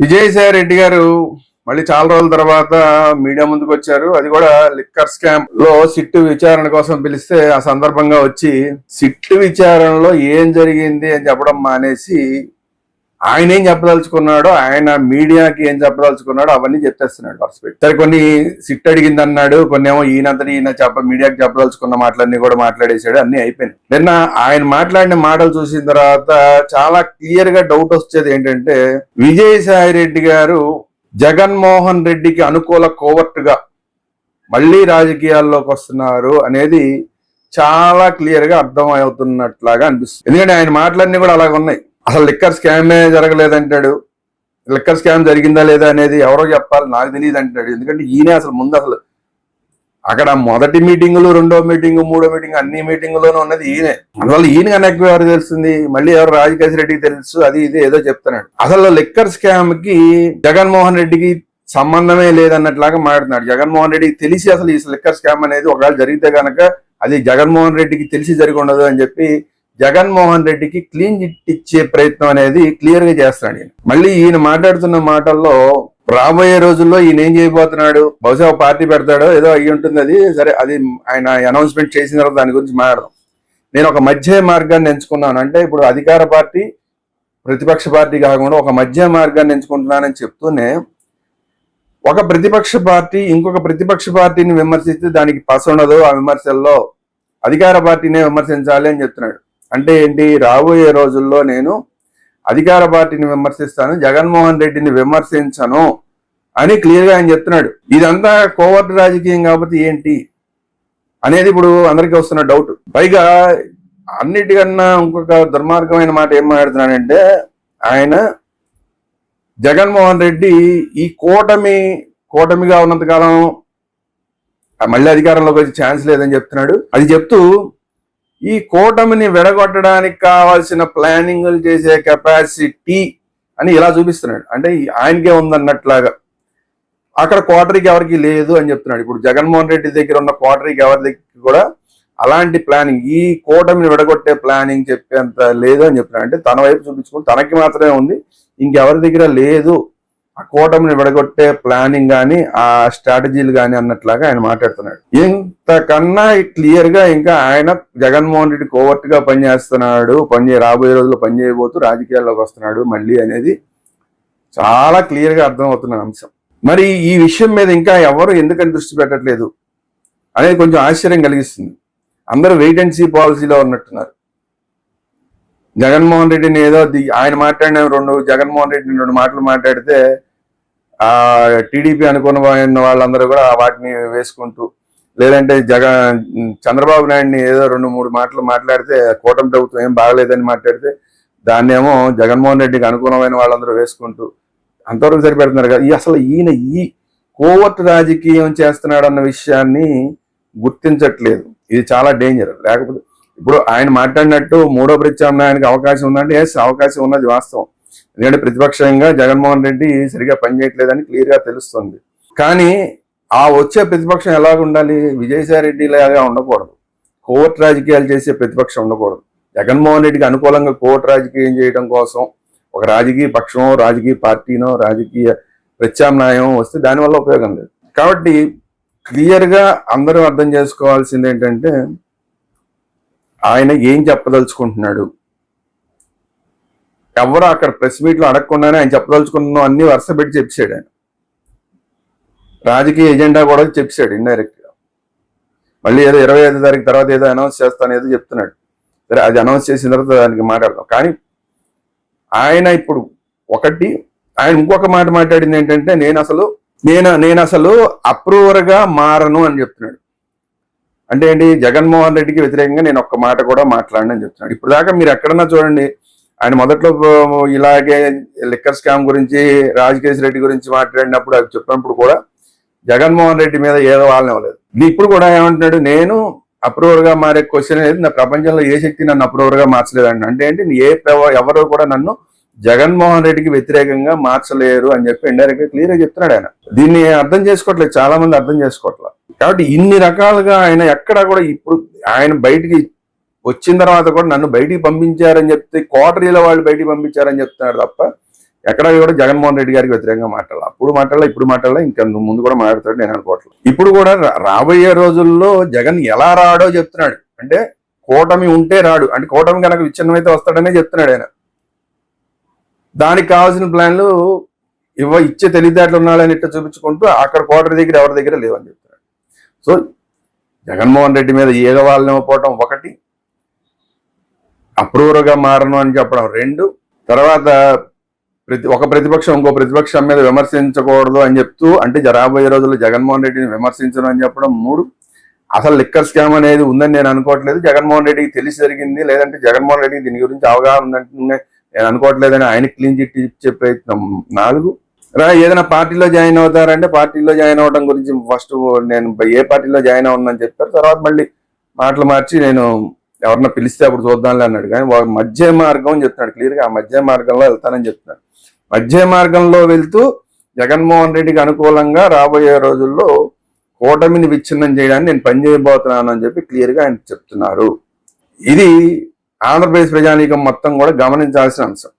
విజయసాయి రెడ్డి గారు మళ్ళీ చాలా రోజుల తర్వాత మీడియా ముందుకు వచ్చారు. అది కూడా లిక్కర్ స్కామ్ లో సిట్టు విచారణ కోసం పిలిస్తే ఆ సందర్భంగా వచ్చి సిట్టు విచారణలో ఏం జరిగింది అని చెప్పడం మానేసి ఆయన ఏం చెప్పదలుచుకున్నాడో, ఆయన మీడియాకి ఏం చెప్పదలుచుకున్నాడో అవన్నీ చెప్పేస్తున్నాడు వరుస పెట్టి. సరే, కొన్ని సిట్ అడిగింది అన్నాడు, కొన్ని ఏమో ఈయనంతటి ఈయన మీడియాకి చెప్పదలుచుకున్న మాటలన్నీ కూడా మాట్లాడేశాడు. అన్ని అయిపోయినాయి. నిన్న ఆయన మాట్లాడిన మాటలు చూసిన తర్వాత చాలా క్లియర్ గా డౌట్ వచ్చేది ఏంటంటే, విజయసాయి రెడ్డి గారు జగన్మోహన్ రెడ్డికి అనుకూల కోవర్టుగా మళ్ళీ రాజకీయాల్లోకి వస్తున్నారు అనేది చాలా క్లియర్ గా అర్థం అవుతున్నట్లాగా అనిపిస్తుంది. ఎందుకంటే ఆయన మాటలన్నీ కూడా అలాగ ఉన్నాయి. అసలు లిక్కర్ స్కామే జరగలేదంటాడు. లిక్కర్ స్కామ్ జరిగిందా లేదా అనేది ఎవరో చెప్పాలి, నాకు తెలియదు అంటాడు. ఎందుకంటే ఈయనే అసలు అక్కడ మొదటి మీటింగులు, రెండో మీటింగు, మూడో మీటింగ్ అన్ని మీటింగులోనూ ఉన్నది ఈయనే. అందువల్ల ఈయన కన్నా ఎక్కువ ఎవరు తెలుస్తుంది, మళ్ళీ ఎవరు రాజకేశ్ రెడ్డికి తెలుసు, అది ఇది ఏదో చెప్తున్నాడు. అసలు లిక్కర్ స్కామ్ కి జగన్మోహన్ రెడ్డికి సంబంధమే లేదన్నట్లాగా మాట్లాడుతున్నాడు. జగన్మోహన్ రెడ్డికి తెలిసి అసలు ఈ లిక్కర్ స్కామ్ అనేది ఒకవేళ జరిగితే కనుక అది జగన్మోహన్ రెడ్డికి తెలిసి జరిగి ఉండదు అని చెప్పి జగన్మోహన్ రెడ్డికి క్లీన్ చిట్ ఇచ్చే ప్రయత్నం అనేది క్లియర్ గా చేస్తున్నాడు ఈయన. మళ్ళీ ఈయన మాట్లాడుతున్న మాటల్లో రాబోయే రోజుల్లో ఈయన ఏం చేయబోతున్నాడు, బహుశా పార్టీ పెడతాడో ఏదో అయ్యి ఉంటుంది. అది సరే, అది ఆయన అనౌన్స్మెంట్ చేసిన తర్వాత దాని గురించి మాట్లాడదాం. నేను ఒక మధ్య మార్గాన్ని ఎంచుకున్నాను అంటే, ఇప్పుడు అధికార పార్టీ ప్రతిపక్ష పార్టీ కాకుండా ఒక మధ్య మార్గాన్ని ఎంచుకుంటున్నానని చెప్తూనే, ఒక ప్రతిపక్ష పార్టీ ఇంకొక ప్రతిపక్ష పార్టీని విమర్శిస్తే దానికి పస ఉండదు, ఆ విమర్శల్లో అధికార పార్టీనే విమర్శించాలి అని చెప్తున్నాడు. అంటే ఏంటి, రాబోయే రోజుల్లో నేను అధికార పార్టీని విమర్శిస్తాను, జగన్మోహన్ రెడ్డిని విమర్శించను అని క్లియర్ గా ఆయన చెప్తున్నాడు. ఇదంతా కోవర్ట్ రాజకీయం కాబట్టి ఏంటి అనేది ఇప్పుడు అందరికీ వస్తున్న డౌట్. పైగా అన్నిటికన్నా ఇంకొక దుర్మార్గమైన మాట ఏం మాట్లాడుతున్నాడంటే, ఆయన జగన్మోహన్ రెడ్డి ఈ కూటమిగా ఉన్నంతకాలం మళ్ళీ అధికారంలోకి వచ్చే ఛాన్స్ లేదని చెప్తున్నాడు. అది చెప్తూ ఈ కూటమిని విడగొట్టడానికి కావాల్సిన ప్లానింగ్లు చేసే కెపాసిటీ అని ఇలా చూపిస్తున్నాడు. అంటే ఆయనకే ఉందన్నట్లాగా. అక్కడ కోటరీకి ఎవరికి లేదు అని చెప్తున్నాడు. ఇప్పుడు జగన్మోహన్ రెడ్డి దగ్గర ఉన్న కోటరీకి ఎవరి దగ్గర కూడా అలాంటి ప్లానింగ్, ఈ కూటమిని విడగొట్టే ప్లానింగ్ చెప్పేంత లేదు అని చెప్తున్నాడు. అంటే తన వైపు చూపించుకుని తనకి మాత్రమే ఉంది, ఇంకెవరి దగ్గర లేదు ఆ కూటమిని విడగొట్టే ప్లానింగ్ కానీ ఆ స్ట్రాటజీలు కానీ అన్నట్లాగా ఆయన మాట్లాడుతున్నాడు. ఇంతకన్నా క్లియర్ గా ఇంకా ఆయన జగన్మోహన్ రెడ్డి కోవర్ట్ గా పనిచేస్తున్నాడు, రాబోయే రోజుల్లో పనిచేయబోతూ రాజకీయాల్లోకి వస్తున్నాడు మళ్ళీ అనేది చాలా క్లియర్ గా అర్థం అవుతున్న అంశం. మరి ఈ విషయం మీద ఇంకా ఎవరు ఎందుకని దృష్టి పెట్టట్లేదు అనేది కొంచెం ఆశ్చర్యం కలిగిస్తుంది. అందరూ వెయిట్ అండ్ సీ పాలసీలో ఉన్నట్టున్నారు. జగన్మోహన్ రెడ్డిని ఏదో ఆయన మాట్లాడిన జగన్మోహన్ రెడ్డిని రెండు మాటలు మాట్లాడితే ఆ టీడీపీ అనుకున్న వాళ్ళందరూ కూడా వాటిని వేసుకుంటూ, లేదంటే చంద్రబాబు నాయుడిని ఏదో 2-3 మాటలు మాట్లాడితే కూటమి ప్రభుత్వం ఏం బాగలేదని మాట్లాడితే దాన్నేమో జగన్మోహన్ రెడ్డికి అనుకూలమైన వాళ్ళందరూ వేసుకుంటూ అంతవరకు సరిపెడుతున్నారు కదా. అసలు ఈయన ఈ కోవర్ట్ రాజకీయం చేస్తున్నాడు అన్న విషయాన్ని గుర్తించట్లేదు. ఇది చాలా డేంజర్. లేకపోతే ఇప్పుడు ఆయన మాట్లాడినట్టు మూడో ప్రత్యామ్నాయానికి అవకాశం ఉందంటే అవకాశం ఉన్నది వాస్తవం. ఎందుకంటే ప్రతిపక్షంగా జగన్మోహన్ రెడ్డి సరిగా పనిచేయట్లేదని క్లియర్ గా తెలుస్తుంది. కానీ ఆ వచ్చే ప్రతిపక్షం ఎలాగ ఉండాలి, విజయసాయి రెడ్డి లాగా ఉండకూడదు, కోవర్ట్ రాజకీయాలు చేసే ప్రతిపక్షం ఉండకూడదు. జగన్మోహన్ రెడ్డికి అనుకూలంగా కోవర్ట్ రాజకీయం చేయడం కోసం ఒక రాజకీయ పక్షమో, రాజకీయ పార్టీనో, రాజకీయ ప్రత్యామ్నాయం వస్తే దానివల్ల ఉపయోగం లేదు. కాబట్టి క్లియర్ గా అందరూ అర్థం చేసుకోవాల్సింది ఏంటంటే, ఆయన ఏం చెప్పదలుచుకుంటున్నాడు, ఎవరు అక్కడ ప్రెస్ మీట్ లో అడగకుండానే ఆయన చెప్పదలుచుకున్న అన్ని వరుస పెట్టి చెప్పాడు. ఆయన రాజకీయ ఎజెండా కూడా చెప్పాడు ఇండైరెక్ట్ గా. మళ్ళీ ఏదో 25వ తారీఖు తర్వాత ఏదో అనౌన్స్ చేస్తాను ఏదో చెప్తున్నాడు. సరే, అది అనౌన్స్ చేసిన తర్వాత దానికి మాట్లాడదాం. కానీ ఆయన ఇప్పుడు ఆయన ఇంకొక మాట మాట్లాడింది ఏంటంటే, నేను అసలు అప్రూవర్ గా మారను అని చెప్తున్నాడు. అంటే ఏంటి, జగన్మోహన్ రెడ్డికి వ్యతిరేకంగా నేను ఒక్క మాట కూడా మాట్లాడను అని చెప్తున్నాడు. ఇప్పుడు దాకా మీరు ఎక్కడన్నా చూడండి, ఆయన మొదట్లో ఇలాగే లిక్కర్ స్కామ్ గురించి, రాజకేశ్ రెడ్డి గురించి మాట్లాడినప్పుడు అది చెప్పినప్పుడు కూడా జగన్మోహన్ రెడ్డి మీద ఏదో వాళ్ళని ఇవ్వలేదు. ఇప్పుడు కూడా ఏమంటున్నాడు, నేను అప్రూవర్ గా మారే క్వశ్చన్ అనేది నా ప్రపంచంలో ఏ శక్తి నన్ను అప్రూవర్ గా మార్చలేదండి. అంటే ఏంటి, ఎవరు కూడా నన్ను జగన్మోహన్ రెడ్డికి వ్యతిరేకంగా మార్చలేరు అని చెప్పి ఇండైరెక్ట్ గా క్లియర్ గా చెప్తున్నాడు. ఆయన దీన్ని అర్థం చేసుకోవట్లేదు, చాలా మంది అర్థం చేసుకోవట్లేదు. కాబట్టి ఇన్ని రకాలుగా ఆయన ఎక్కడా కూడా, ఇప్పుడు ఆయన బయటికి వచ్చిన తర్వాత కూడా నన్ను బయటికి పంపించారని చెప్తే కోటరీల వాళ్ళు బయటికి పంపించారని చెప్తున్నాడు తప్ప ఎక్కడ కూడా జగన్మోహన్ రెడ్డి గారికి వ్యతిరేకంగా మాట్లాడాలి. అప్పుడు మాట్లాడాలి, ఇప్పుడు మాట్లాడాలి, ఇంకా ముందు కూడా మాట్లాడతాడు నేను అనుకోవట్లేదు. ఇప్పుడు కూడా రాబోయే రోజుల్లో జగన్ ఎలా రాడో చెప్తున్నాడు. అంటే కూటమి ఉంటే రాడు, అంటే కూటమి కనుక విచ్ఛిన్నమైతే వస్తాడనే చెప్తున్నాడు ఆయన. దానికి కావాల్సిన ప్లాన్లు ఇచ్చే తెలివితేటలు ఉన్నాడని ఇట్లా చూపించుకుంటూ అక్కడ కోటరి దగ్గర ఎవరి దగ్గర లేవని చెప్తున్నాడు. సో జగన్మోహన్ రెడ్డి మీద ఈగవాళ్ళని ఇవ్వకపోవటం ఒకటి, అప్రూవర్గా మారను అని చెప్పడం రెండు, తర్వాత ఒక ప్రతిపక్షం ఇంకో ప్రతిపక్షం మీద విమర్శించకూడదు అని చెప్తూ అంటే రాబోయే రోజుల్లో జగన్మోహన్ రెడ్డిని విమర్శించను అని చెప్పడం మూడు. అసలు లిక్కర్ స్కామ్ అనేది ఉందని నేను అనుకోవట్లేదు. జగన్మోహన్ రెడ్డికి తెలిసి జరిగింది, లేదంటే జగన్మోహన్ రెడ్డికి దీని గురించి అవగాహన ఉందంటే నేను అనుకోవట్లేదని ఆయన క్లీన్ చిట్ ఇచ్చే ప్రయత్నం నాలుగు. ఏదైనా పార్టీలో జాయిన్ అవుతారంటే పార్టీలో జాయిన్ అవ్వడం గురించి ఫస్ట్ నేను ఏ పార్టీలో జాయిన్ అవునని చెప్పారు. తర్వాత మళ్ళీ మాటలు మార్చి నేను ఎవరన్నా పిలిస్తే అప్పుడు చూద్దాంలే అన్నాడు. కానీ మధ్య మార్గం అని చెప్తున్నాడు క్లియర్గా, ఆ మధ్య మార్గంలో వెళ్తానని చెప్తున్నాడు. మధ్య మార్గంలో వెళ్తూ జగన్మోహన్ రెడ్డికి అనుకూలంగా రాబోయే రోజుల్లో కూటమిని విచ్ఛిన్నం చేయడానికి నేను పనిచేయబోతున్నాను అని చెప్పి క్లియర్గా ఆయన చెప్తున్నారు. ఇది ఆంధ్రప్రదేశ్ ప్రజానీకం మొత్తం కూడా గమనించాల్సిన అంశం.